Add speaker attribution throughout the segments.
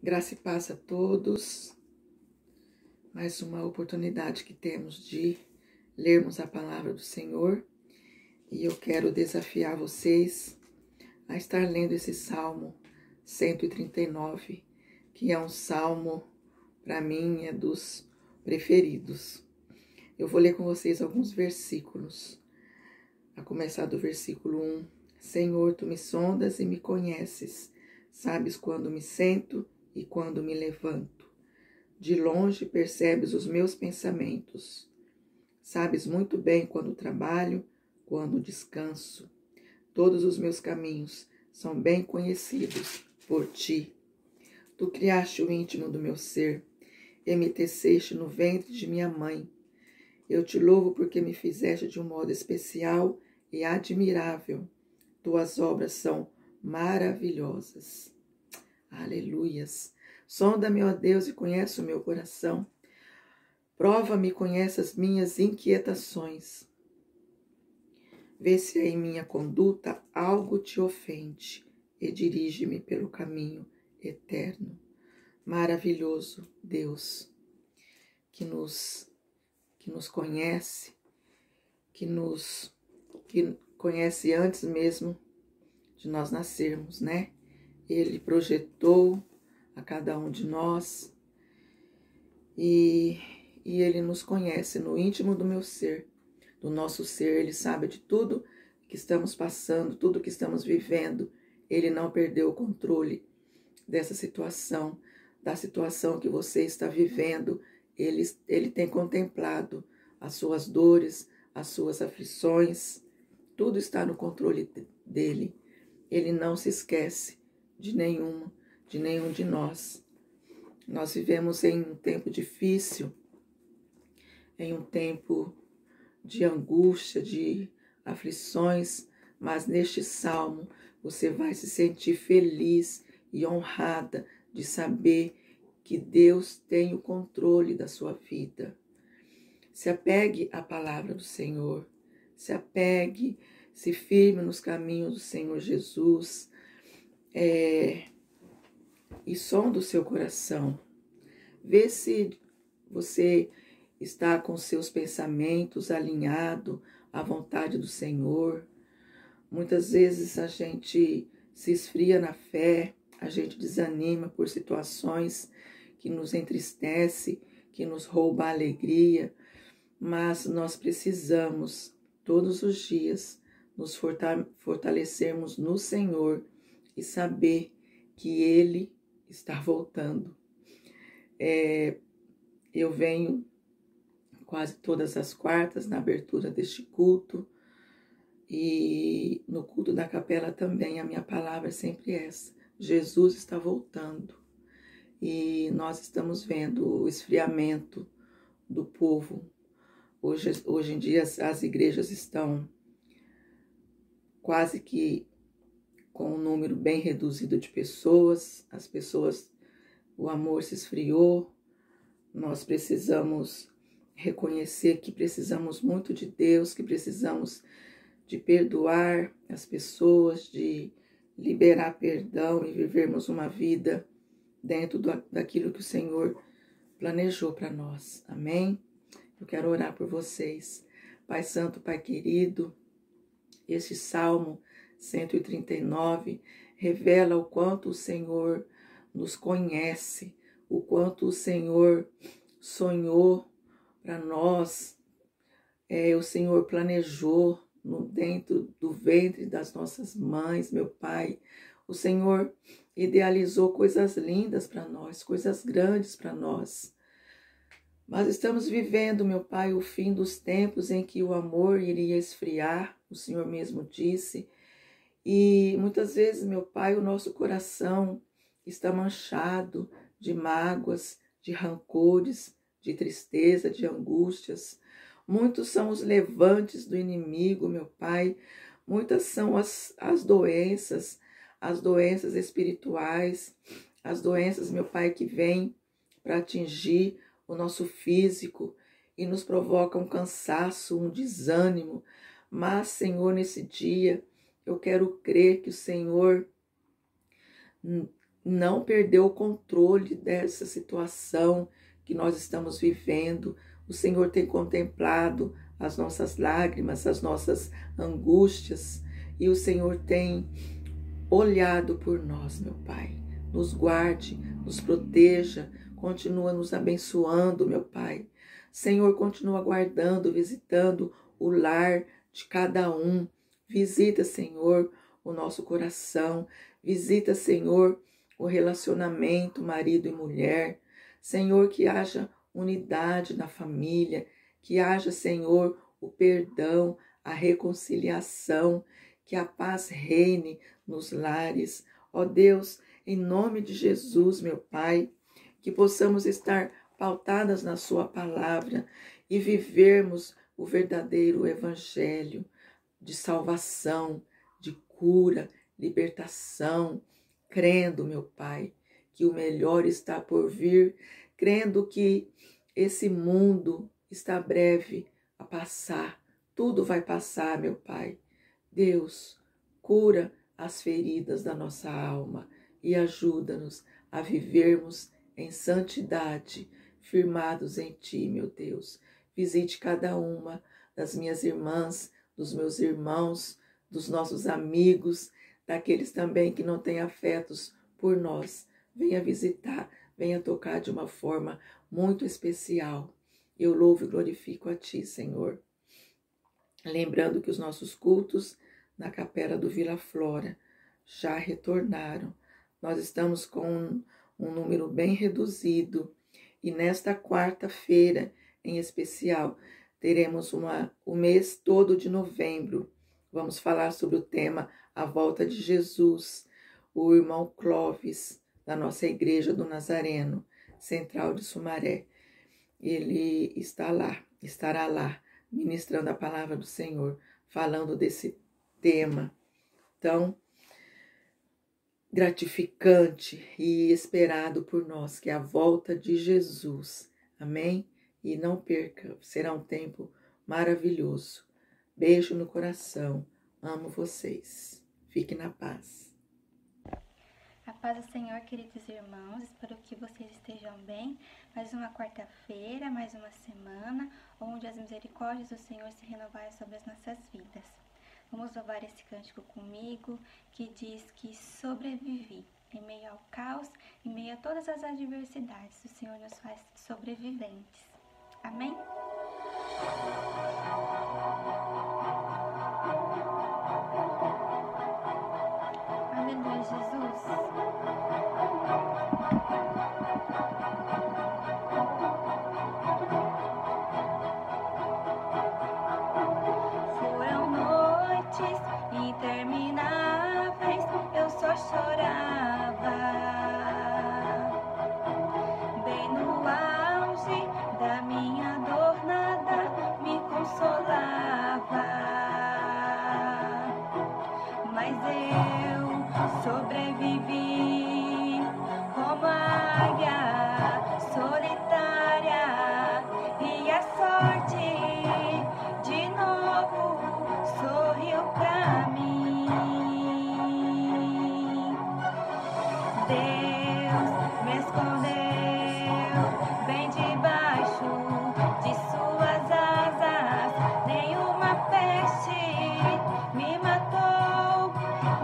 Speaker 1: Graça e paz a todos. Mais uma oportunidade que temos de lermos a palavra do Senhor. E eu quero desafiar vocês a estar lendo esse Salmo 139, que é um salmo, para mim, é dos preferidos. Eu vou ler com vocês alguns versículos. A começar do versículo 1. Senhor, tu me sondas e me conheces. Sabes quando me sento e quando me levanto. De longe percebes os meus pensamentos. Sabes muito bem quando trabalho, quando descanso. Todos os meus caminhos são bem conhecidos por ti. Tu criaste o íntimo do meu ser e me teceste no ventre de minha mãe. Eu te louvo porque me fizeste de um modo especial e admirável. Tuas obras são maravilhosas. Aleluias. Sonda-me, ó Deus, e conhece o meu coração. Prova-me e conhece as minhas inquietações. Vê se em minha conduta algo te ofende e dirige-me pelo caminho eterno. Maravilhoso Deus, que nos conhece, que conhece antes mesmo de nós nascermos, né? Ele projetou a cada um de nós e Ele nos conhece no íntimo do meu ser, do nosso ser. Ele sabe de tudo que estamos passando, tudo que estamos vivendo. Ele não perdeu o controle dessa situação, da situação que você está vivendo. Ele tem contemplado as suas dores, as suas aflições. Tudo está no controle dele. Ele não se esquece de nenhum de nós. Nós vivemos em um tempo difícil, em um tempo de angústia, de aflições, mas neste salmo você vai se sentir feliz e honrada de saber que Deus tem o controle da sua vida. Se apegue à palavra do Senhor, se apegue, se firme nos caminhos do Senhor Jesus, e sonda o seu coração. Vê se você está com seus pensamentos alinhados à vontade do Senhor. Muitas vezes a gente se esfria na fé, a gente desanima por situações que nos entristece, que nos rouba a alegria, mas nós precisamos todos os dias nos fortalecermos no Senhor e saber que Ele está voltando. Eu venho quase todas as quartas na abertura deste culto e no culto da capela também a minha palavra é sempre essa: Jesus está voltando. E nós estamos vendo o esfriamento do povo. Hoje em dia as igrejas estão quase que com um número bem reduzido de pessoas. O amor se esfriou. Nós precisamos reconhecer que precisamos muito de Deus, que precisamos de perdoar as pessoas, de liberar perdão e vivermos uma vida dentro daquilo que o Senhor planejou para nós. Amém? Eu quero orar por vocês. Pai Santo, Pai querido, este Salmo 139 revela o quanto o Senhor nos conhece, o quanto o Senhor sonhou para nós, o Senhor planejou dentro do ventre das nossas mães, meu Pai. O Senhor idealizou coisas lindas para nós, coisas grandes para nós. Mas estamos vivendo, meu Pai, o fim dos tempos em que o amor iria esfriar, o Senhor mesmo disse. E muitas vezes, meu Pai, o nosso coração está manchado de mágoas, de rancores, de tristeza, de angústias. Muitos são os levantes do inimigo, meu Pai. Muitas são as doenças espirituais, as doenças, meu Pai, que vêm para atingir o nosso físico e nos provocam um cansaço, um desânimo. Mas, Senhor, nesse dia, eu quero crer que o Senhor não perder o controle dessa situação que nós estamos vivendo. O Senhor tem contemplado as nossas lágrimas, as nossas angústias, e o Senhor tem olhado por nós, meu Pai. Nos guarde, nos proteja, continua nos abençoando, meu Pai. Senhor, continua guardando, visitando o lar de cada um. Visita, Senhor, o nosso coração. Visita, Senhor, o relacionamento marido e mulher. Senhor, que haja unidade na família, que haja, Senhor, o perdão, a reconciliação, que a paz reine nos lares. Ó Deus, em nome de Jesus, meu Pai, que possamos estar pautadas na sua palavra e vivermos o verdadeiro evangelho de salvação, de cura, libertação, crendo, meu Pai, que o melhor está por vir, crendo que esse mundo está breve a passar, tudo vai passar, meu Pai. Deus, cura as feridas da nossa alma e ajuda-nos a vivermos em santidade, firmados em Ti, meu Deus. Visite cada uma das minhas irmãs, dos meus irmãos, dos nossos amigos, daqueles também que não têm afetos por nós. Venha visitar, venha tocar de uma forma muito especial. Eu louvo e glorifico a Ti, Senhor. Lembrando que os nossos cultos na Capela do Vila Flora já retornaram. Nós estamos com um número bem reduzido e nesta quarta-feira, em especial, teremos o mês todo de novembro. Vamos falar sobre o tema A Volta de Jesus. O irmão Clóvis, da nossa Igreja do Nazareno, Central de Sumaré, ele estará lá, ministrando a palavra do Senhor, falando desse tema tão gratificante e esperado por nós, que é a volta de Jesus. Amém? E não perca, será um tempo maravilhoso. Beijo no coração. Amo vocês. Fique na paz.
Speaker 2: A paz do Senhor, queridos irmãos, espero que vocês estejam bem. Mais uma quarta-feira, mais uma semana, onde as misericórdias do Senhor se renovarem sobre as nossas vidas. Vamos louvar esse cântico comigo, que diz que sobrevivi. Em meio ao caos, em meio a todas as adversidades, o Senhor nos faz sobreviventes. Amém? Aleluia, Jesus. Foram noites intermináveis, eu só chorava. Bem no auge da minha dor, nada me consolava. Mas eu sobrevivi como a águia solitária, e a sorte de novo sorriu pra mim. Deus me escondeu bem debaixo de suas asas, nenhuma peste me matou,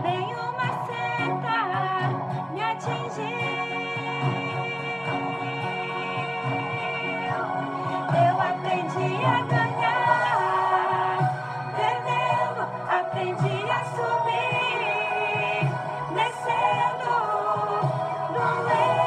Speaker 2: nenhuma seta me atingiu. Eu aprendi a ganhar, perdendo, aprendi a subir, descendo, doeu.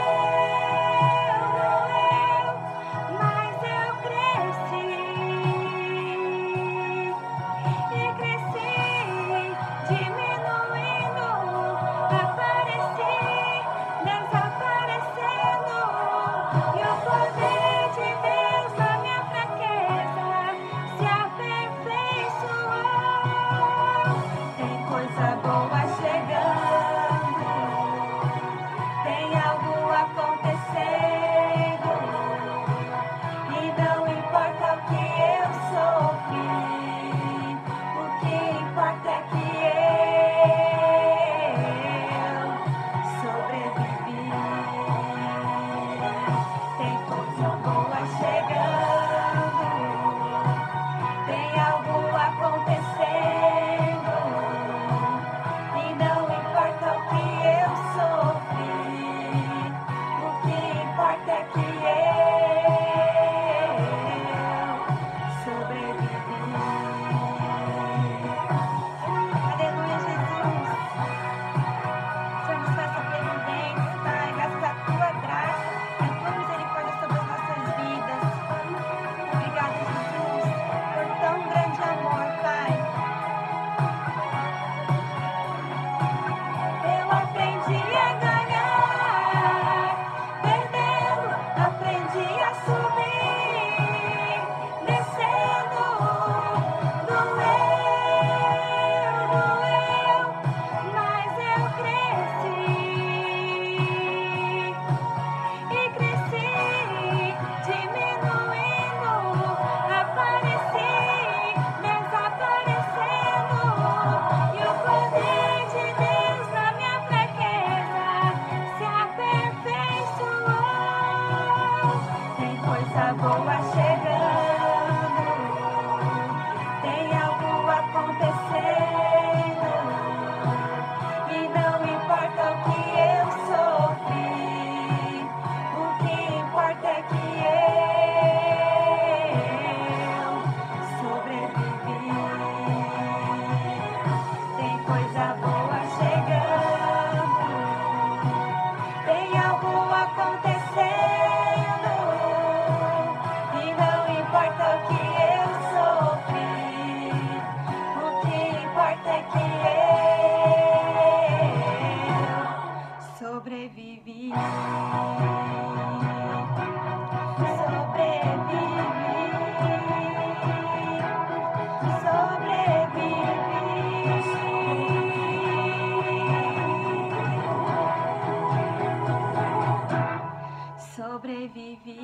Speaker 2: Sobrevivi.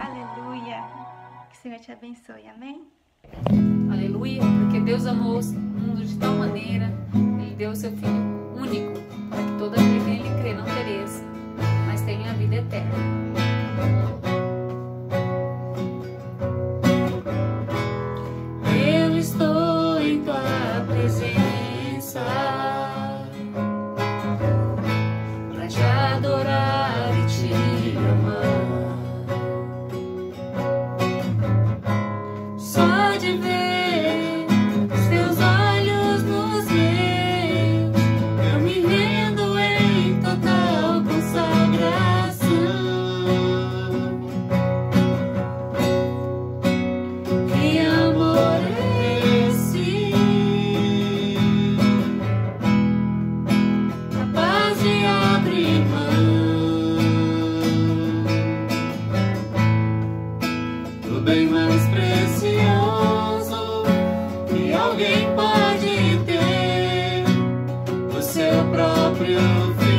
Speaker 2: Aleluia. Que o Senhor te abençoe. Amém?
Speaker 3: Aleluia, porque Deus amou o mundo de tal maneira, Ele deu o seu Filho único, para que todo aquele que nele crê não pereça, mas tenha a vida eterna. Eu estou em tua presença, para te adorar e te amar. Só de ver os teus olhos nos meus, eu me rendo em total consagração. Que amor é esse, capaz de abrir mão do bem mais precioso que alguém pode ter, o seu próprio filho.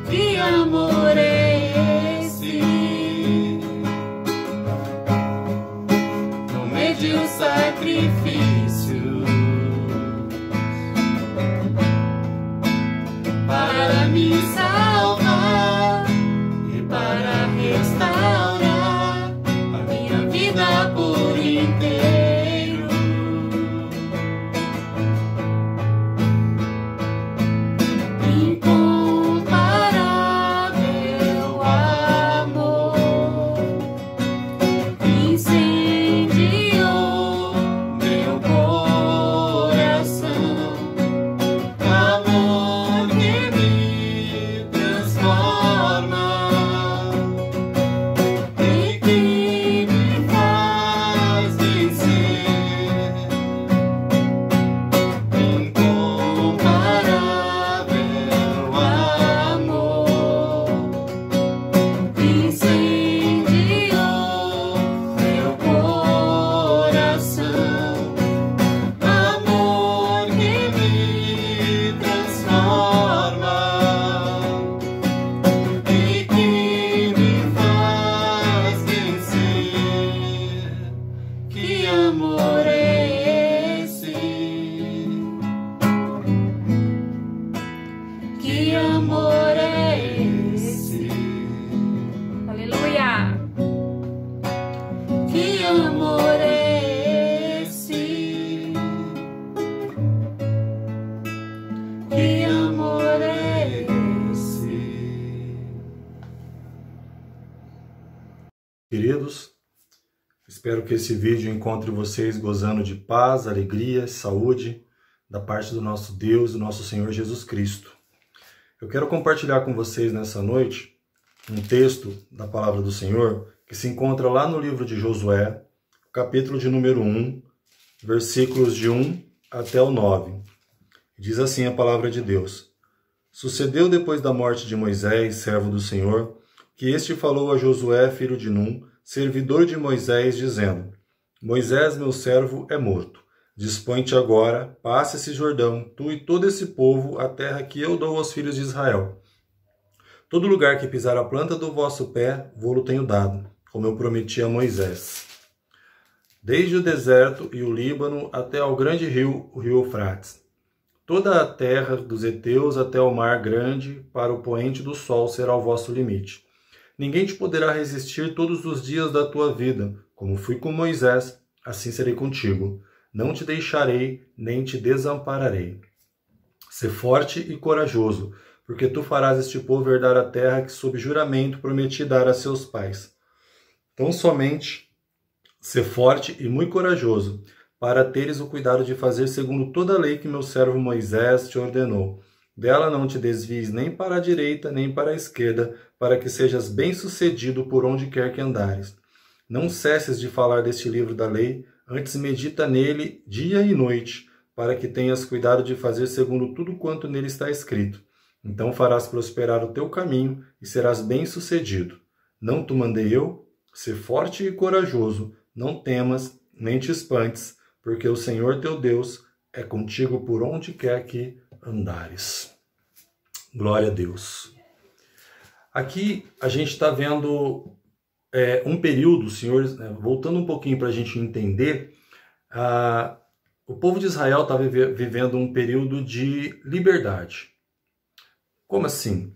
Speaker 3: Que amor é esse? Não mediu o sacrifício para me salvar e para restaurar a minha vida por inteiro. Incomparável amor incendiou meu coração, amor que me transforma e que me faz vencer. Incomparável amor incendiou meu coração, amor que me transforma e que me faz vencer. Que amor é esse? Que amor é esse? Aleluia! Que amor é esse? Que amor é esse?
Speaker 4: Queridos, espero que esse vídeo encontre vocês gozando de paz, alegria, saúde da parte do nosso Deus, do nosso Senhor Jesus Cristo. Eu quero compartilhar com vocês nessa noite um texto da palavra do Senhor que se encontra lá no livro de Josué, capítulo de número 1, versículos de 1 até o 9. Diz assim a palavra de Deus: Sucedeu depois da morte de Moisés, servo do Senhor, que este falou a Josué, filho de Num, servidor de Moisés, dizendo: Moisés, meu servo, é morto. Dispõe-te agora, passe esse Jordão, tu e todo esse povo, a terra que eu dou aos filhos de Israel. Todo lugar que pisar a planta do vosso pé, vô-lo tenho dado, como eu prometi a Moisés. Desde o deserto e o Líbano até ao grande rio, o rio Eufrates. Toda a terra dos heteus até o mar grande, para o poente do sol será o vosso limite. Ninguém te poderá resistir todos os dias da tua vida. Como fui com Moisés, assim serei contigo. Não te deixarei, nem te desampararei. Sê forte e corajoso, porque tu farás este povo herdar a terra que sob juramento prometi dar a seus pais. Tão somente sê forte e muito corajoso, para teres o cuidado de fazer segundo toda a lei que meu servo Moisés te ordenou. Dela não te desvies nem para a direita, nem para a esquerda, para que sejas bem-sucedido por onde quer que andares. Não cesses de falar deste livro da lei, antes medita nele dia e noite, para que tenhas cuidado de fazer segundo tudo quanto nele está escrito. Então farás prosperar o teu caminho e serás bem-sucedido. Não te mandei eu? Ser forte e corajoso, não temas, nem te espantes, porque o Senhor teu Deus é contigo por onde quer que andares. Glória a Deus. Aqui a gente está vendo um período, Senhor, voltando um pouquinho para a gente entender, o povo de Israel estava vivendo um período de liberdade. Como assim?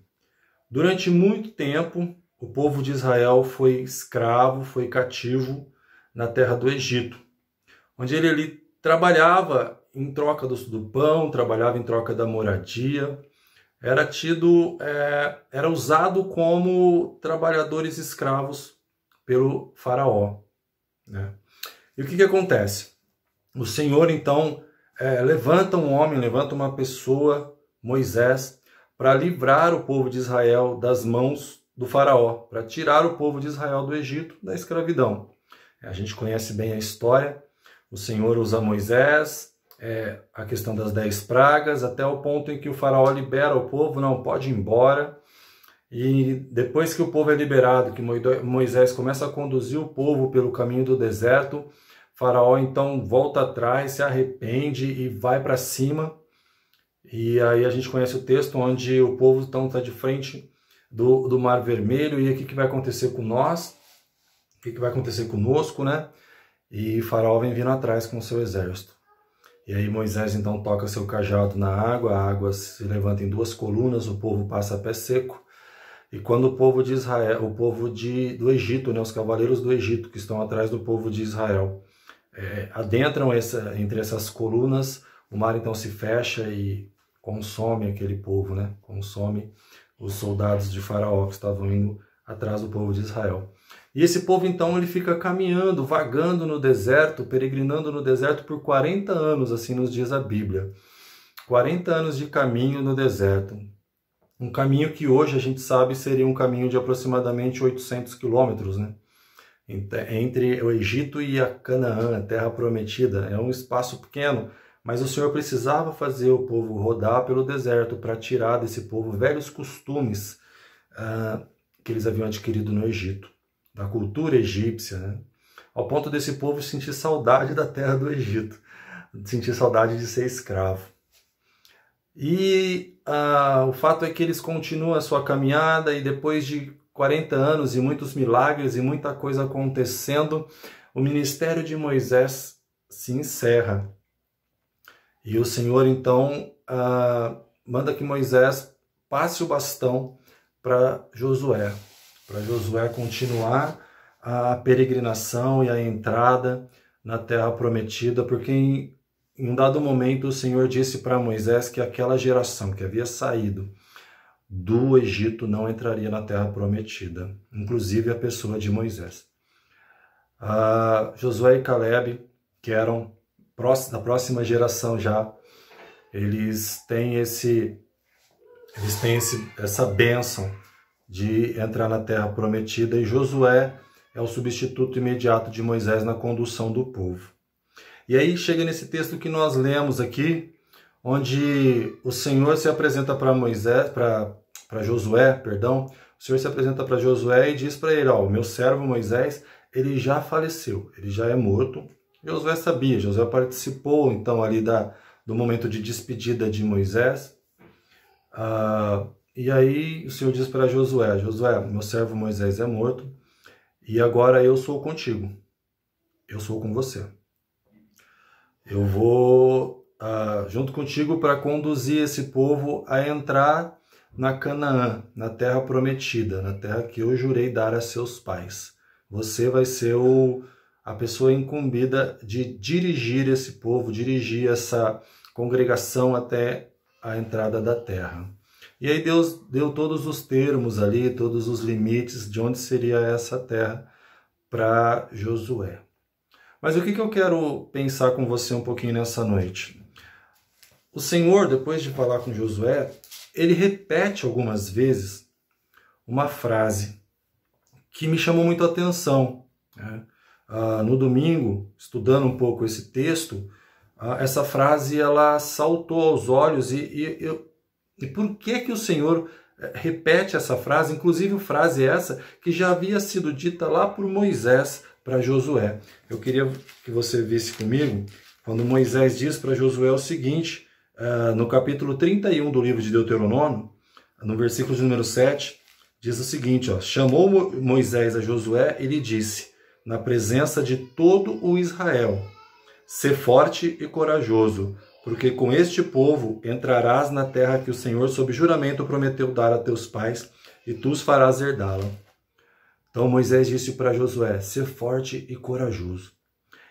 Speaker 4: Durante muito tempo, o povo de Israel foi escravo, foi cativo na terra do Egito, onde ele trabalhava em troca do pão, trabalhava em troca da moradia, era usado como trabalhadores escravos pelo faraó, né? E o que acontece? O Senhor, então, levanta um homem, levanta uma pessoa, Moisés, para livrar o povo de Israel das mãos do faraó, para tirar o povo de Israel do Egito, da escravidão. A gente conhece bem a história. O Senhor usa Moisés, a questão das 10 pragas, até o ponto em que o faraó libera o povo, não, pode ir embora. E depois que o povo é liberado, que Moisés começa a conduzir o povo pelo caminho do deserto, Faraó então volta atrás, se arrepende e vai para cima. E aí a gente conhece o texto onde o povo então está de frente do Mar Vermelho. E o que vai acontecer com nós? O que vai acontecer conosco, né? E Faraó vem vindo atrás com o seu exército. E aí Moisés então toca seu cajado na água, a água se levanta em 2 colunas, o povo passa a pé seco. E quando o povo de Israel, o povo do Egito, né, os cavaleiros do Egito que estão atrás do povo de Israel, adentram entre essas colunas, o mar então se fecha e consome aquele povo, né? Consome os soldados de Faraó que estavam indo atrás do povo de Israel. E esse povo então ele fica caminhando, vagando no deserto, peregrinando no deserto por 40 anos, assim nos diz a Bíblia. 40 anos de caminho no deserto. Um caminho que hoje a gente sabe seria um caminho de aproximadamente 800 quilômetros, né? Entre o Egito e a Canaã, a terra prometida. É um espaço pequeno, mas o Senhor precisava fazer o povo rodar pelo deserto para tirar desse povo velhos costumes que eles haviam adquirido no Egito, da cultura egípcia, né? Ao ponto desse povo sentir saudade da terra do Egito, sentir saudade de ser escravo. E o fato é que eles continuam a sua caminhada e depois de 40 anos e muitos milagres e muita coisa acontecendo, o ministério de Moisés se encerra. E o Senhor então manda que Moisés passe o bastão para Josué continuar a peregrinação e a entrada na terra prometida, porque em um dado momento o Senhor disse para Moisés que aquela geração que havia saído do Egito não entraria na terra prometida, inclusive a pessoa de Moisés. Josué e Caleb, que eram da próxima geração já, eles têm essa bênção de entrar na terra prometida, e Josué é o substituto imediato de Moisés na condução do povo. E aí chega nesse texto que nós lemos aqui, onde o Senhor se apresenta para Josué, o Senhor se apresenta para Josué e diz para ele, o meu servo Moisés, ele já faleceu, ele já é morto. Josué sabia, Josué participou então ali do momento de despedida de Moisés. E aí o Senhor diz para Josué, meu servo Moisés é morto e agora eu sou contigo, eu sou com você. Eu vou junto contigo para conduzir esse povo a entrar na Canaã, na terra prometida, na terra que eu jurei dar a seus pais. Você vai ser a pessoa incumbida de dirigir esse povo, dirigir essa congregação até a entrada da terra. E aí Deus deu todos os termos ali, todos os limites de onde seria essa terra para Josué. Mas o que eu quero pensar com você um pouquinho nessa noite? O Senhor, depois de falar com Josué, ele repete algumas vezes uma frase que me chamou muito a atenção, né? No domingo, estudando um pouco esse texto, essa frase ela saltou aos olhos e por que o Senhor repete essa frase, inclusive frase essa que já havia sido dita lá por Moisés para Josué. Eu queria que você visse comigo, quando Moisés diz para Josué o seguinte, no capítulo 31 do livro de Deuteronômio, no versículo de número 7, diz o seguinte, ó, chamou Moisés a Josué e lhe disse, na presença de todo o Israel, sê forte e corajoso, porque com este povo entrarás na terra que o Senhor, sob juramento, prometeu dar a teus pais, e tu os farás herdá-la. Então Moisés disse para Josué, sê forte e corajoso.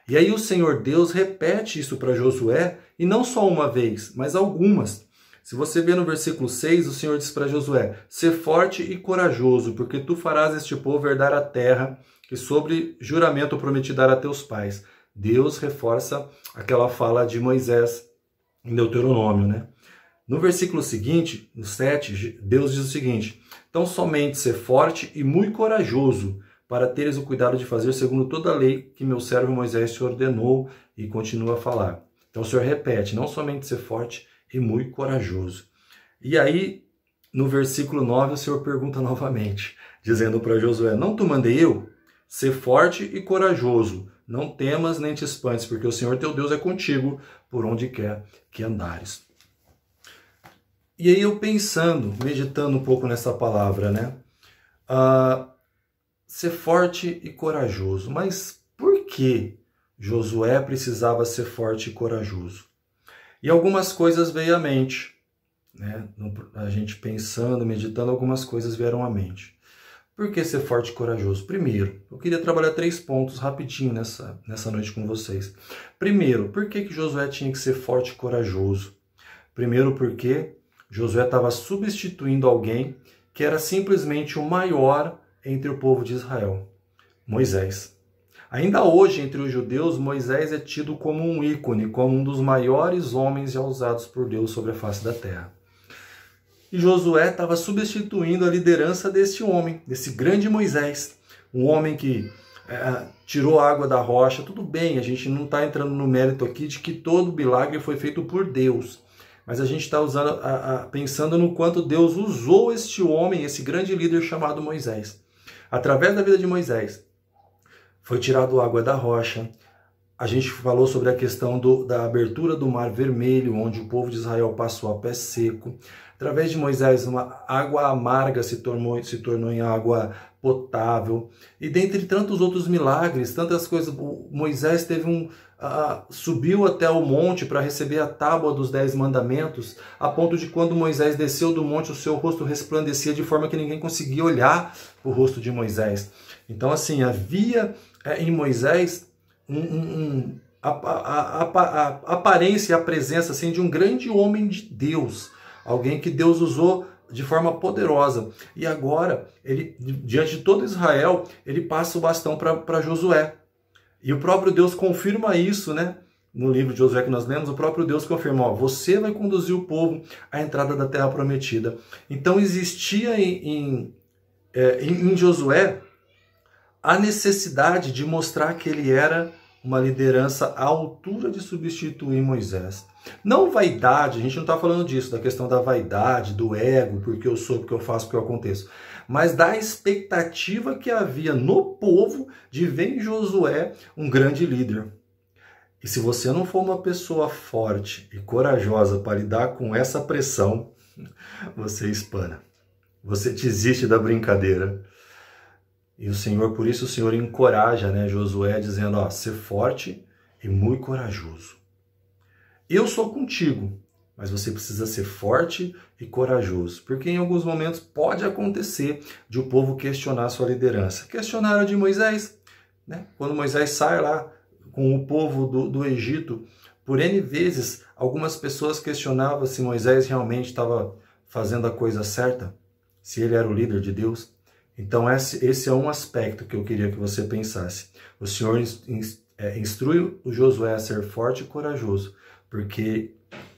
Speaker 4: E aí o Senhor Deus repete isso para Josué, e não só uma vez, mas algumas. Se você ver no versículo 6, o Senhor diz para Josué, sê forte e corajoso, porque tu farás este povo herdar a terra que sobre juramento prometi dar a teus pais. Deus reforça aquela fala de Moisés em Deuteronômio, né? No versículo seguinte, no 7, Deus diz o seguinte, então somente ser forte e muito corajoso, para teres o cuidado de fazer segundo toda a lei que meu servo Moisés te ordenou, e continua a falar. Então o Senhor repete, não somente ser forte e muito corajoso. E aí, no versículo 9, o Senhor pergunta novamente, dizendo para Josué, não te mandei eu? Ser forte e corajoso, não temas nem te espantes, porque o Senhor teu Deus é contigo por onde quer que andares. E aí eu pensando, meditando um pouco nessa palavra, né? Ser forte e corajoso. Mas por que Josué precisava ser forte e corajoso? E algumas coisas veio à mente, né? A gente pensando, meditando, algumas coisas vieram à mente. Por que ser forte e corajoso? Primeiro, eu queria trabalhar 3 pontos rapidinho nessa noite com vocês. Primeiro, por que Josué tinha que ser forte e corajoso? Primeiro, porque Josué estava substituindo alguém que era simplesmente o maior entre o povo de Israel, Moisés. Ainda hoje, entre os judeus, Moisés é tido como um ícone, como um dos maiores homens já usados por Deus sobre a face da terra. E Josué estava substituindo a liderança desse homem, desse grande Moisés, um homem que tirou a água da rocha. Tudo bem, a gente não está entrando no mérito aqui de que todo milagre foi feito por Deus, mas a gente está pensando no quanto Deus usou este homem, esse grande líder chamado Moisés. Através da vida de Moisés, foi tirado a água da rocha. A gente falou sobre a questão da abertura do Mar Vermelho, onde o povo de Israel passou a pé seco. Através de Moisés, uma água amarga se tornou em água potável. E dentre tantos outros milagres, tantas coisas, Moisés subiu até o monte para receber a tábua dos 10 mandamentos, a ponto de quando Moisés desceu do monte, o seu rosto resplandecia de forma que ninguém conseguia olhar o rosto de Moisés. Então, assim, havia em Moisés a aparência e a presença assim, de um grande homem de Deus, alguém que Deus usou de forma poderosa. E agora, ele, diante de todo Israel, ele passa o bastão para Josué. E o próprio Deus confirma isso, né? No livro de Josué que nós lemos, o próprio Deus confirma, você vai conduzir o povo à entrada da terra prometida. Então existia em Josué a necessidade de mostrar que ele era uma liderança à altura de substituir Moisés. Não vaidade, a gente não está falando disso, da questão da vaidade, do ego, porque eu sou, porque eu faço, porque eu aconteço, mas da expectativa que havia no povo de ver em Josué um grande líder. E se você não for uma pessoa forte e corajosa para lidar com essa pressão, você espana. Você desiste da brincadeira. E o Senhor, por isso o Senhor encoraja, né, Josué, dizendo, ó, ser forte e muito corajoso. Eu sou contigo, mas você precisa ser forte e corajoso, porque em alguns momentos pode acontecer de o povo questionar a sua liderança. Questionaram de Moisés, né? Quando Moisés sai lá com o povo do Egito, por N vezes, algumas pessoas questionavam se Moisés realmente estava fazendo a coisa certa, se ele era o líder de Deus. Então esse é um aspecto que eu queria que você pensasse. O Senhor instrui o Josué a ser forte e corajoso, porque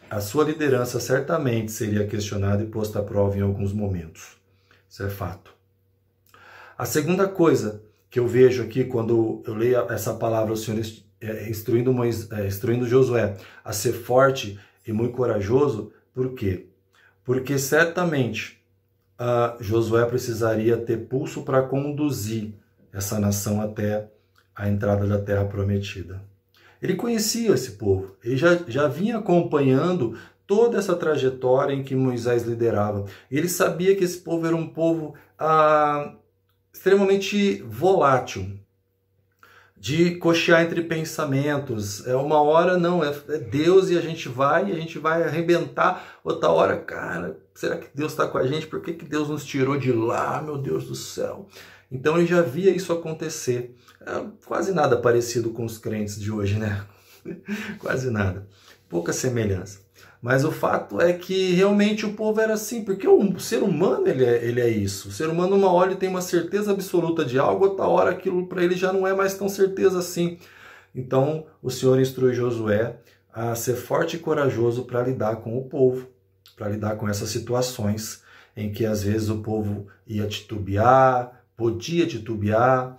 Speaker 4: a sua liderança certamente seria questionada e posta à prova em alguns momentos. Isso é fato. A segunda coisa que eu vejo aqui, quando eu leio essa palavra, o Senhor instruindo Josué a ser forte e muito corajoso, por quê? Porque certamente Josué precisaria ter pulso para conduzir essa nação até a entrada da terra prometida. Ele conhecia esse povo, ele já vinha acompanhando toda essa trajetória em que Moisés liderava. Ele sabia que esse povo era um povo extremamente volátil, de cochear entre pensamentos. Uma hora não, é Deus e a gente vai arrebentar. Outra hora, cara, será que Deus está com a gente? Por que Deus nos tirou de lá, meu Deus do céu? Então ele já via isso acontecer. Quase nada parecido com os crentes de hoje, né? Quase nada. Pouca semelhança. Mas o fato é que realmente o povo era assim, porque o ser humano ele é isso. O ser humano uma hora ele tem uma certeza absoluta de algo, outra hora aquilo para ele já não é mais tão certeza assim. Então o Senhor instrui Josué a ser forte e corajoso para lidar com o povo, para lidar com essas situações em que às vezes o povo ia titubear, podia titubear.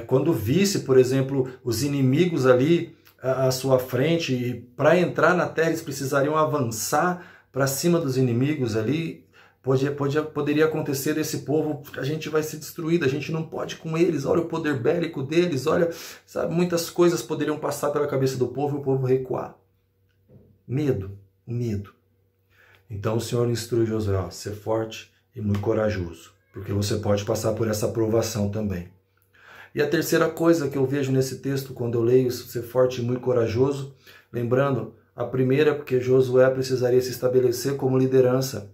Speaker 4: Quando visse, por exemplo, os inimigos ali à sua frente, e para entrar na terra eles precisariam avançar para cima dos inimigos ali, poderia acontecer desse povo, a gente vai ser destruído, a gente não pode com eles, olha o poder bélico deles, olha, sabe, muitas coisas poderiam passar pela cabeça do povo e o povo recuar. Medo. Então o Senhor instrui Josué, ser forte e muito corajoso, porque você pode passar por essa provação também. E a terceira coisa que eu vejo nesse texto, quando eu leio ser forte e muito corajoso, lembrando, a primeira, porque Josué precisaria se estabelecer como liderança.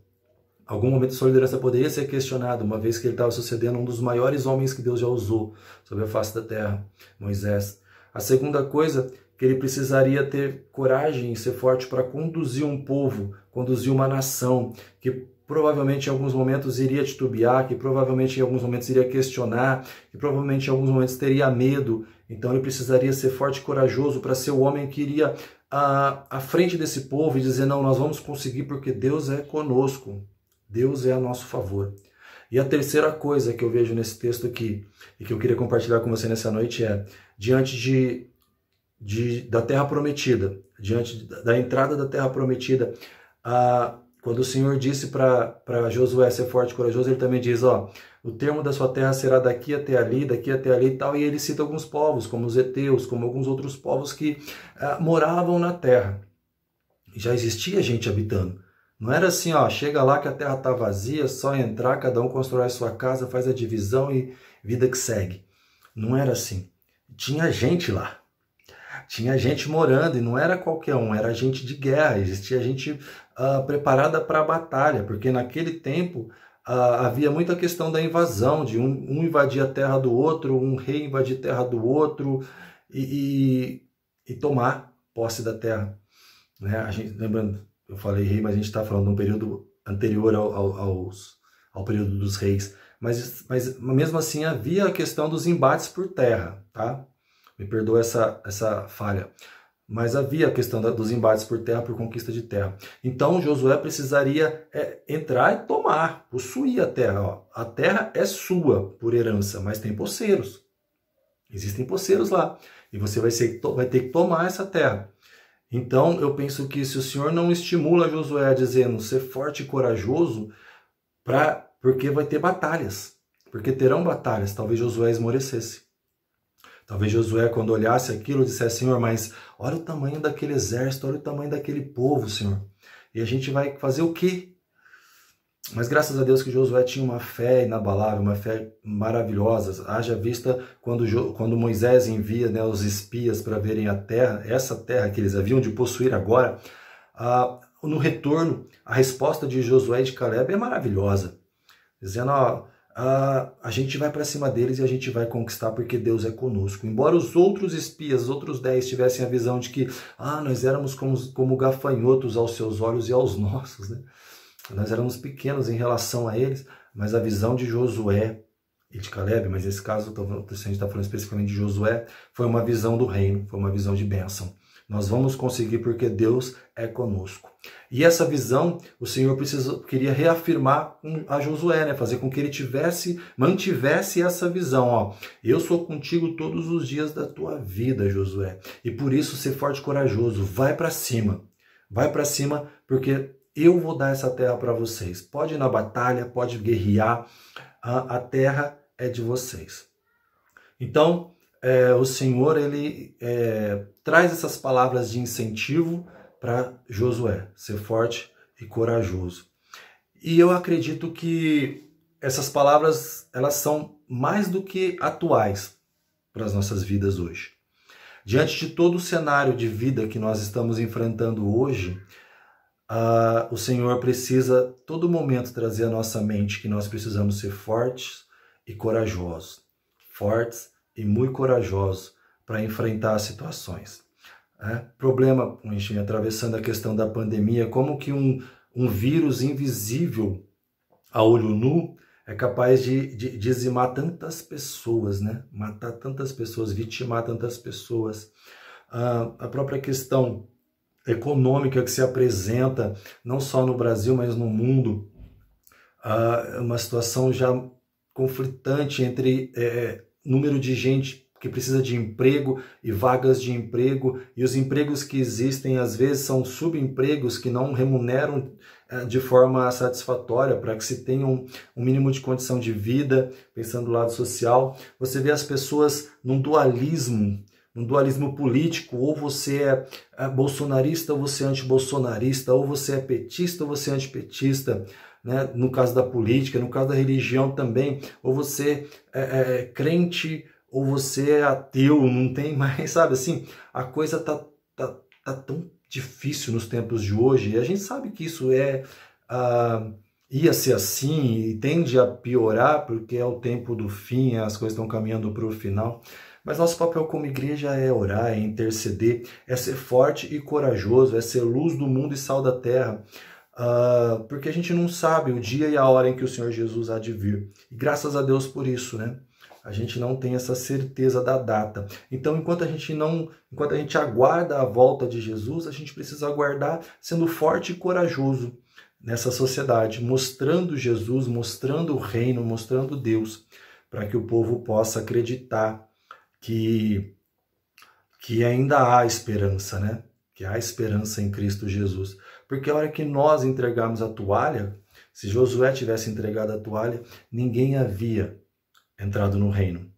Speaker 4: Algum momento sua liderança poderia ser questionada, uma vez que ele estava sucedendo um dos maiores homens que Deus já usou sobre a face da terra, Moisés. A segunda coisa, que ele precisaria ter coragem e ser forte para conduzir um povo, conduzir uma nação, que provavelmente em alguns momentos iria titubear, que provavelmente em alguns momentos iria questionar, que provavelmente em alguns momentos teria medo. Então ele precisaria ser forte e corajoso para ser o homem que iria à frente desse povo e dizer, não, nós vamos conseguir porque Deus é conosco, Deus é a nosso favor. E a terceira coisa que eu vejo nesse texto aqui, e que eu queria compartilhar com você nessa noite é, diante da terra prometida, diante da entrada da terra prometida, quando o Senhor disse para Josué ser forte e corajoso, ele também diz, o termo da sua terra será daqui até ali e tal, e ele cita alguns povos, como os heteus, como alguns outros povos que moravam na terra. Já existia gente habitando. Não era assim, chega lá que a terra está vazia, só entrar, cada um constrói a sua casa, faz a divisão e vida que segue. Não era assim. Tinha gente lá. Tinha gente morando, e não era qualquer um, era gente de guerra, existia gente preparada para a batalha, porque naquele tempo havia muita questão da invasão, de um invadir a terra do outro, um rei invadir a terra do outro e tomar posse da terra. Né? A gente, lembrando, eu falei rei, mas a gente está falando de um período anterior ao período dos reis, mas mesmo assim havia a questão dos embates por terra, tá? Me perdoa essa falha. Mas havia a questão dos embates por terra, por conquista de terra. Então Josué precisaria entrar e tomar, possuir a terra. A terra é sua por herança, mas tem poceiros. Existem poceiros lá. E você vai ter que tomar essa terra. Então eu penso que se o Senhor não estimula Josué dizendo ser forte e corajoso, porque vai ter batalhas. Porque terão batalhas. Talvez Josué esmorecesse. Talvez Josué, quando olhasse aquilo, dissesse, Senhor, mas olha o tamanho daquele exército, olha o tamanho daquele povo, Senhor. E a gente vai fazer o quê? Mas graças a Deus que Josué tinha uma fé inabalável, uma fé maravilhosa. Haja vista quando Moisés envia, né, os espias para verem a terra, essa terra que eles haviam de possuir agora, no retorno, a resposta de Josué e de Caleb é maravilhosa. Dizendo, a gente vai para cima deles e a gente vai conquistar porque Deus é conosco. Embora os outros espias, os outros 10, tivessem a visão de que nós éramos como gafanhotos aos seus olhos e aos nossos, né? Nós éramos pequenos em relação a eles, mas a visão de Josué e de Caleb, mas nesse caso a gente está falando especificamente de Josué, foi uma visão do reino, foi uma visão de bênção. Nós vamos conseguir porque Deus é conosco. E essa visão, o Senhor queria reafirmar a Josué, né? Fazer com que ele mantivesse essa visão. Eu sou contigo todos os dias da tua vida, Josué. E por isso, ser forte e corajoso. Vai para cima. Vai para cima porque eu vou dar essa terra para vocês. Pode ir na batalha, pode guerrear, a terra é de vocês. Então, o Senhor, ele traz essas palavras de incentivo para Josué, ser forte e corajoso. E eu acredito que essas palavras, elas são mais do que atuais para as nossas vidas hoje. Diante de todo o cenário de vida que nós estamos enfrentando hoje, o Senhor precisa, todo momento, trazer à nossa mente que nós precisamos ser fortes e corajosos. Fortes e muito corajosos para enfrentar as situações. Problema, a gente atravessando a questão da pandemia, como que um vírus invisível a olho nu é capaz de dizimar tantas pessoas, né? Matar tantas pessoas, vitimar tantas pessoas. A própria questão econômica que se apresenta, não só no Brasil, mas no mundo, uma situação já conflitante entre número de gente que precisa de emprego e vagas de emprego, e os empregos que existem às vezes são subempregos que não remuneram de forma satisfatória para que se tenha um mínimo de condição de vida, pensando do lado social. Você vê as pessoas num dualismo político, ou você é bolsonarista ou você é antibolsonarista, ou você é petista ou você é antipetista, né? No caso da política, no caso da religião também, ou você é crente ou você é ateu, não tem mais, sabe assim, a coisa tá tão difícil nos tempos de hoje, e a gente sabe que isso ia ser assim e tende a piorar porque é o tempo do fim, as coisas estão caminhando para o final. Mas nosso papel como igreja é orar, é interceder, é ser forte e corajoso, é ser luz do mundo e sal da terra, porque a gente não sabe o dia e a hora em que o Senhor Jesus há de vir. E graças a Deus por isso, né? A gente não tem essa certeza da data. Então, enquanto a gente aguarda a volta de Jesus, a gente precisa aguardar sendo forte e corajoso nessa sociedade, mostrando Jesus, mostrando o reino, mostrando Deus, para que o povo possa acreditar que ainda há esperança, né? Que há esperança em Cristo Jesus. Porque a hora que nós entregarmos a toalha, se Josué tivesse entregado a toalha, ninguém havia entrado no reino.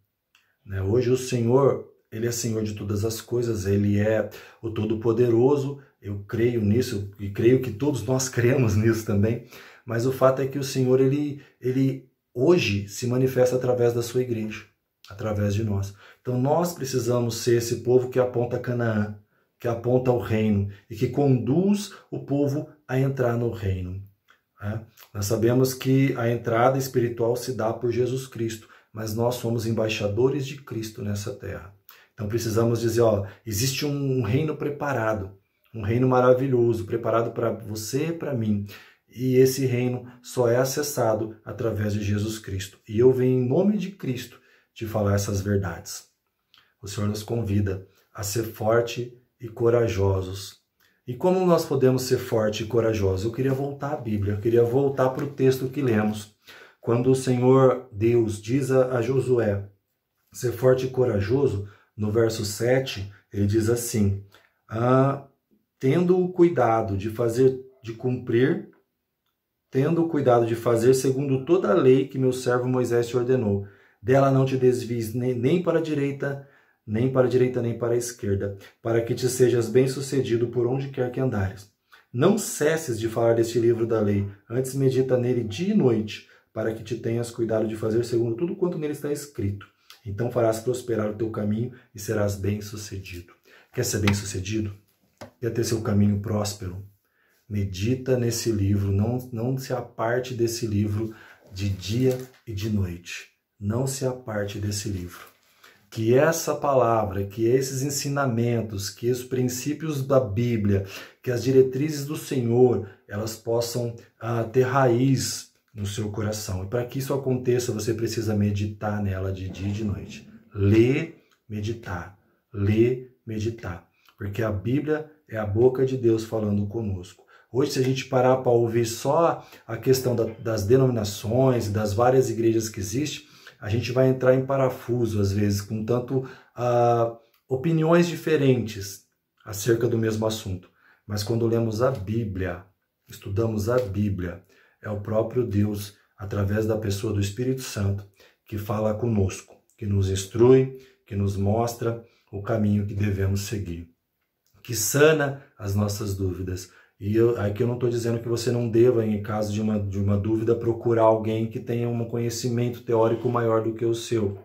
Speaker 4: Hoje o Senhor, Ele é Senhor de todas as coisas, Ele é o Todo-Poderoso, eu creio nisso e creio que todos nós cremos nisso também, mas o fato é que o Senhor, Ele hoje se manifesta através da sua igreja, através de nós. Então nós precisamos ser esse povo que aponta Canaã, que aponta o reino e que conduz o povo a entrar no reino. Nós sabemos que a entrada espiritual se dá por Jesus Cristo, mas nós somos embaixadores de Cristo nessa terra. Então precisamos dizer, existe um reino preparado, um reino maravilhoso, preparado para você e para mim. E esse reino só é acessado através de Jesus Cristo. E eu venho em nome de Cristo te falar essas verdades. O Senhor nos convida a ser forte e corajosos. E como nós podemos ser forte e corajosos? Eu queria voltar à Bíblia, eu queria voltar para o texto que lemos. Quando o Senhor Deus diz a Josué ser forte e corajoso, no verso 7, ele diz assim, tendo o cuidado de fazer segundo toda a lei que meu servo Moisés te ordenou, dela não te desvies nem para a direita, nem para a esquerda, para que te sejas bem-sucedido por onde quer que andares. Não cesses de falar deste livro da lei, antes medita nele dia e noite, para que te tenhas cuidado de fazer segundo tudo quanto nele está escrito. Então farás prosperar o teu caminho e serás bem-sucedido. Quer ser bem-sucedido? Quer ter seu caminho próspero? Medita nesse livro, não se aparte desse livro de dia e de noite. Não se aparte desse livro. Que essa palavra, que esses ensinamentos, que os princípios da Bíblia, que as diretrizes do Senhor, elas possam ter raiz no seu coração. E para que isso aconteça, você precisa meditar nela de dia e de noite. Ler, meditar. Ler, meditar. Porque a Bíblia é a boca de Deus falando conosco. Hoje, se a gente parar para ouvir só a questão das denominações, das várias igrejas que existem, a gente vai entrar em parafuso, às vezes, com tanto opiniões diferentes acerca do mesmo assunto. Mas quando lemos a Bíblia, estudamos a Bíblia. É o próprio Deus, através da pessoa do Espírito Santo, que fala conosco, que nos instrui, que nos mostra o caminho que devemos seguir, que sana as nossas dúvidas. E aqui eu não estou dizendo que você não deva, em caso de uma dúvida, procurar alguém que tenha um conhecimento teórico maior do que o seu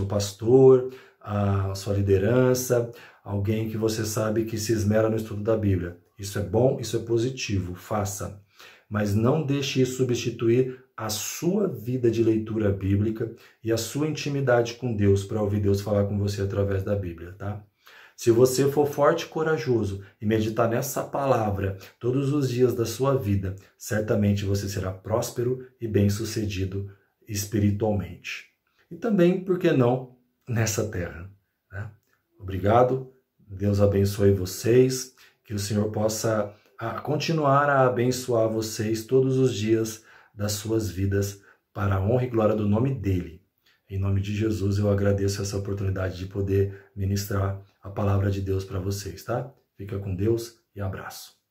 Speaker 4: pastor, a sua liderança, alguém que você sabe que se esmera no estudo da Bíblia. Isso é bom, isso é positivo, faça. Mas não deixe isso substituir a sua vida de leitura bíblica e a sua intimidade com Deus, para ouvir Deus falar com você através da Bíblia, tá? Se você for forte e corajoso e meditar nessa palavra todos os dias da sua vida, certamente você será próspero e bem-sucedido espiritualmente. E também, por que não, nessa terra, né? Obrigado, Deus abençoe vocês, que o Senhor possa continuar a abençoar vocês todos os dias das suas vidas, para a honra e glória do nome dEle. Em nome de Jesus, eu agradeço essa oportunidade de poder ministrar a palavra de Deus para vocês, tá? Fica com Deus e abraço.